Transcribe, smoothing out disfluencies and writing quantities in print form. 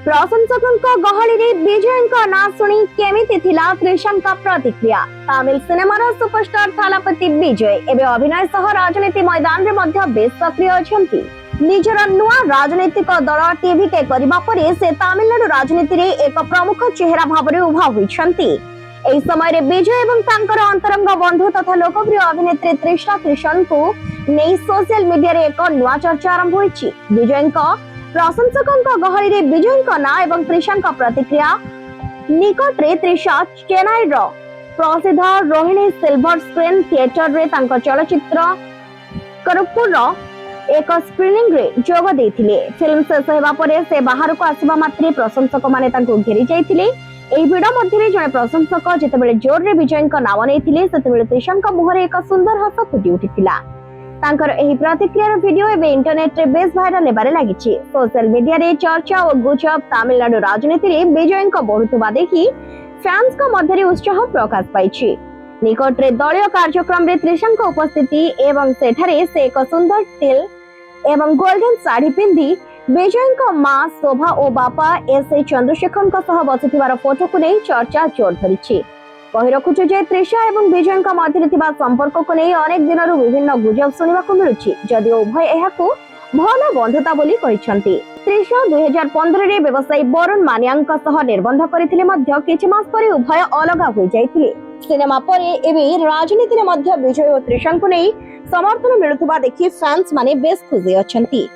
प्रशंसकों गहली रे विजय ना शुणी केमिति थिला त्रिशांका प्रतिक्रिया। तमिल सिनेमार सुपरस्टार थालापति विजय एवं अभिनय सह राजनीति मैदान में मध्य बेस सक्रिय अछंती। निजर नुआ राजनीतिक दल टीवी के करिबा परे से तमिलनाडु राजनीति रे एक प्रमुख चेहरा भाबरे उभा होइछंती। एही समय रे विजय एवं तांकर अंतरंग बंधु तथा लोकप्रिय अभिनेत्री त्रिशा त्रिशन को नै सोशल मीडिया रे एक नुआ चर्चा आरंभ होइछि। विजयଙ୍କ प्रशंसकों गहली रे विजय ना एवं त्रिशांका प्रतिक्रिया। निकट रे त्रिशा चेन्नई प्रसिद्ध रोहिणी सिल्वर स्क्रीन थिएटर रे तांको चलचित्र करपुर एक स्क्रीनिंग रे जोग देथिले। फिल्म शेष हेबा परे से बाहर को आसीबा मात्रे प्रशंसक माने तांको घेरी जाइथिले। एही भिड मध्ये जने प्रशंसक जेतेबेले जोर रे विजयଙ୍କ नाम नेथिले सेतेबेले त्रिशांका मुहरे एक सुंदर हस फुटी उठिथिला। तांकर एही प्रतिक्रियार वीडियो एबे इंटरनेट रे base viral Hebare लागिछि। Social media रे चर्चा और गुजब तमिलनाडु राजनीति रे विजयଙ୍କ बढ़ुतबा देखि फैंस को मध्य उत्साह प्रकाश पाइछि। निकट रे दलीय कार्यक्रम रे त्रिशांका उपस्थिति एवं सेठारे से एक सुंदर टिल एवं गोल्डन साड़ी पिंधि विजयଙ୍କ मां शोभा और बापा एस चंद्रशेखर सह बसिथिबार फोटो को नहीं चर्चा जोर धरिछि। कहि रखुछु जे त्रिशा एवं विजयଙ୍କ मध्य थिबा संपर्क को नहीं अनेक दिन विभिन्न गुजब सुनिबाकु मिलुछि। जदि उभय एहाकु भल बंधुता बोली कहिसंती। त्रिशा 2015 रे व्यवसायी वरुण मानियाଙ୍କ सह निर्बंध करथिले मध्य किछि मास परे उभय अलगा होई जाइथिले। सिनेमा परे एबे राजनीति रे मध्य विजय और त्रिशांको नहीं समर्थन मिलुथबा देखि फैंस माने बेस खुशी अछंती।